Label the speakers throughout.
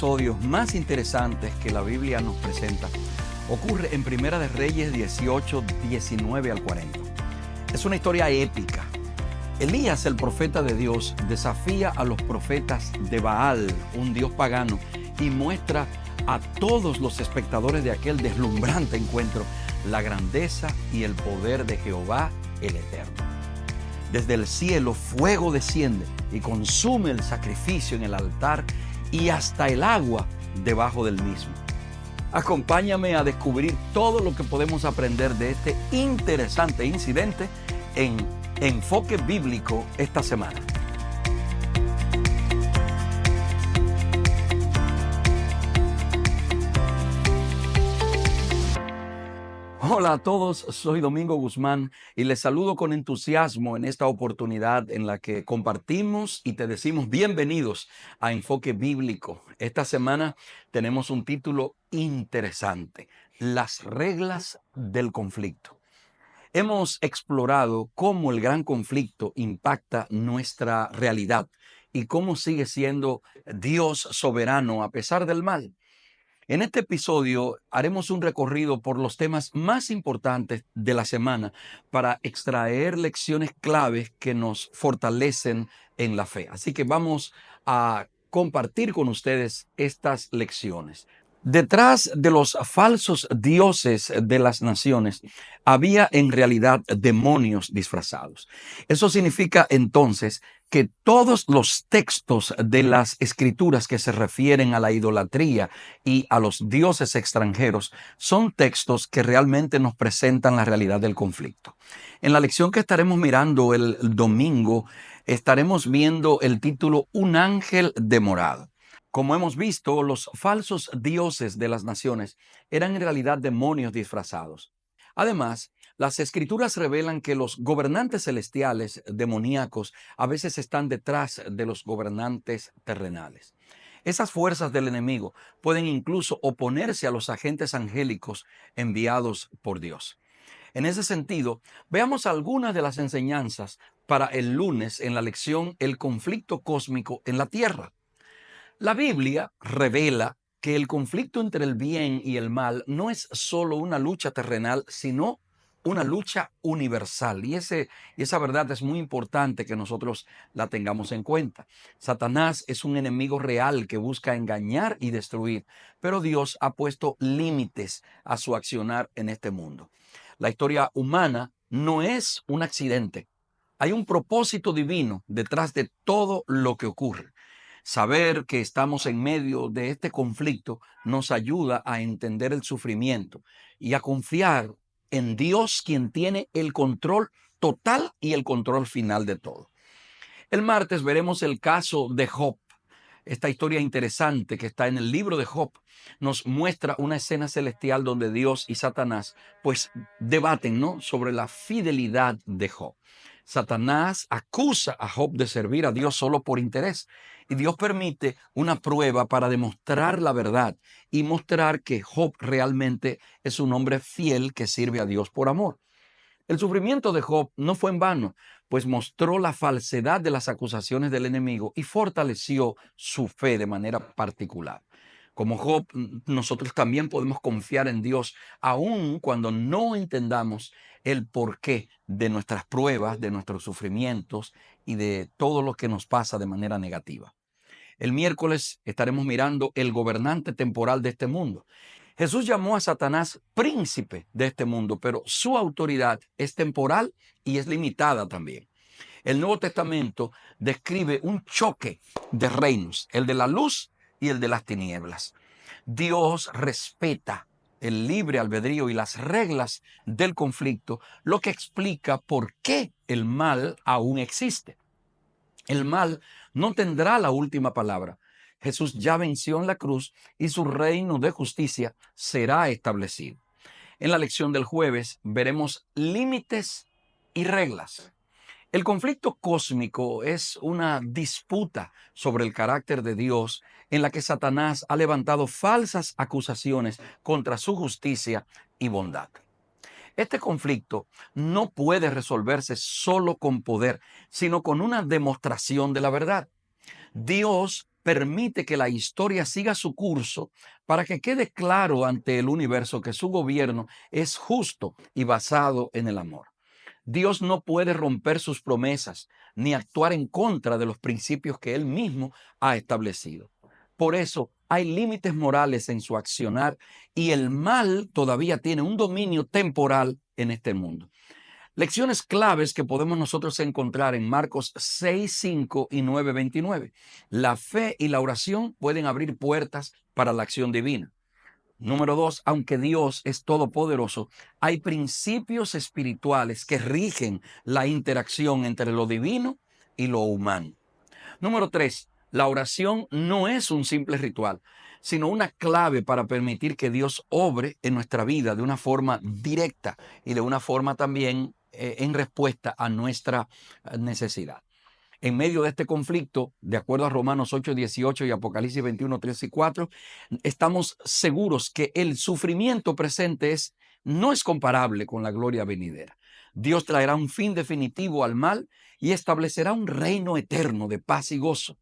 Speaker 1: episodios más interesantes que la Biblia nos presenta ocurre en Primera de Reyes 18, 19 al 40. Es una historia épica. Elías, el profeta de Dios, desafía a los profetas de Baal, un dios pagano, y muestra a todos los espectadores de aquel deslumbrante encuentro la grandeza y el poder de Jehová el Eterno. Desde el cielo fuego desciende y consume el sacrificio en el altar y hasta el agua debajo del mismo. Acompáñame a descubrir todo lo que podemos aprender de este interesante incidente en Enfoque Bíblico esta semana. Hola a todos, soy Domingo Guzmán y les saludo con entusiasmo en esta oportunidad en la que compartimos y te decimos bienvenidos a Enfoque Bíblico. Esta semana tenemos un título interesante: Las reglas del conflicto. Hemos explorado cómo el gran conflicto impacta nuestra realidad y cómo sigue siendo Dios soberano a pesar del mal. En este episodio haremos un recorrido por los temas más importantes de la semana para extraer lecciones claves que nos fortalecen en la fe. Así que vamos a compartir con ustedes estas lecciones. Detrás de los falsos dioses de las naciones había en realidad demonios disfrazados. Eso significa entonces que todos los textos de las escrituras que se refieren a la idolatría y a los dioses extranjeros son textos que realmente nos presentan la realidad del conflicto. En la lección que estaremos mirando el domingo, estaremos viendo el título Un ángel demorado. Como hemos visto, los falsos dioses de las naciones eran en realidad demonios disfrazados. Además, las escrituras revelan que los gobernantes celestiales demoníacos a veces están detrás de los gobernantes terrenales. Esas fuerzas del enemigo pueden incluso oponerse a los agentes angélicos enviados por Dios. En ese sentido, veamos algunas de las enseñanzas para el lunes en la lección El conflicto cósmico en la tierra. La Biblia revela que el conflicto entre el bien y el mal no es solo una lucha terrenal, sino una lucha universal. Y esa verdad es muy importante que nosotros la tengamos en cuenta. Satanás es un enemigo real que busca engañar y destruir, pero Dios ha puesto límites a su accionar en este mundo. La historia humana no es un accidente. Hay un propósito divino detrás de todo lo que ocurre. Saber que estamos en medio de este conflicto nos ayuda a entender el sufrimiento y a confiar en Dios, quien tiene el control total y el control final de todo. El martes veremos el caso de Job. Esta historia interesante que está en el libro de Job nos muestra una escena celestial donde Dios y Satanás pues debaten, ¿no?, sobre la fidelidad de Job. Satanás acusa a Job de servir a Dios solo por interés y Dios permite una prueba para demostrar la verdad y mostrar que Job realmente es un hombre fiel que sirve a Dios por amor. El sufrimiento de Job no fue en vano, pues mostró la falsedad de las acusaciones del enemigo y fortaleció su fe de manera particular. Como Job, nosotros también podemos confiar en Dios, aun cuando no entendamos el porqué de nuestras pruebas, de nuestros sufrimientos y de todo lo que nos pasa de manera negativa. El miércoles estaremos mirando el gobernante temporal de este mundo. Jesús llamó a Satanás príncipe de este mundo, pero su autoridad es temporal y es limitada también. El Nuevo Testamento describe un choque de reinos, el de la luz y el de las tinieblas. Dios respeta el libre albedrío y las reglas del conflicto, lo que explica por qué el mal aún existe. El mal no tendrá la última palabra. Jesús ya venció en la cruz y su reino de justicia será establecido. En la lección del jueves veremos límites y reglas. El conflicto cósmico es una disputa sobre el carácter de Dios en la que Satanás ha levantado falsas acusaciones contra su justicia y bondad. Este conflicto no puede resolverse solo con poder, sino con una demostración de la verdad. Dios permite que la historia siga su curso para que quede claro ante el universo que su gobierno es justo y basado en el amor. Dios no puede romper sus promesas ni actuar en contra de los principios que Él mismo ha establecido. Por eso hay límites morales en su accionar y el mal todavía tiene un dominio temporal en este mundo. Lecciones claves que podemos nosotros encontrar en Marcos 6, 5 y 9, 29. La fe y la oración pueden abrir puertas para la acción divina. Número 2, aunque Dios es todopoderoso, hay principios espirituales que rigen la interacción entre lo divino y lo humano. Número 3, la oración no es un simple ritual, sino una clave para permitir que Dios obre en nuestra vida de una forma directa y de una forma también en respuesta a nuestra necesidad. En medio de este conflicto, de acuerdo a Romanos 8, 18 y Apocalipsis 21, 3 y 4, estamos seguros que el sufrimiento presente no es comparable con la gloria venidera. Dios traerá un fin definitivo al mal y establecerá un reino eterno de paz y gozo.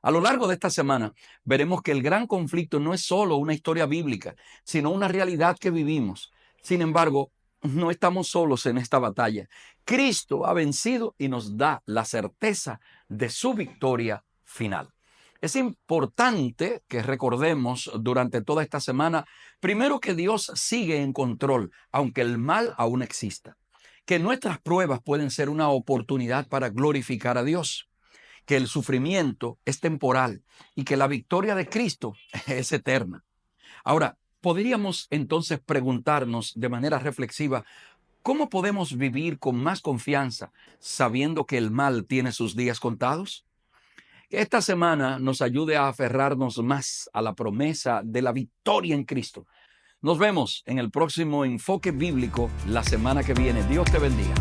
Speaker 1: A lo largo de esta semana veremos que el gran conflicto no es solo una historia bíblica, sino una realidad que vivimos. Sin embargo, no estamos solos en esta batalla. Cristo ha vencido y nos da la certeza de su victoria final. Es importante que recordemos durante toda esta semana, primero, que Dios sigue en control, aunque el mal aún exista. Que nuestras pruebas pueden ser una oportunidad para glorificar a Dios. Que el sufrimiento es temporal y que la victoria de Cristo es eterna. Ahora, podríamos entonces preguntarnos de manera reflexiva, ¿cómo podemos vivir con más confianza sabiendo que el mal tiene sus días contados? Que esta semana nos ayude a aferrarnos más a la promesa de la victoria en Cristo. Nos vemos en el próximo Enfoque Bíblico la semana que viene. Dios te bendiga.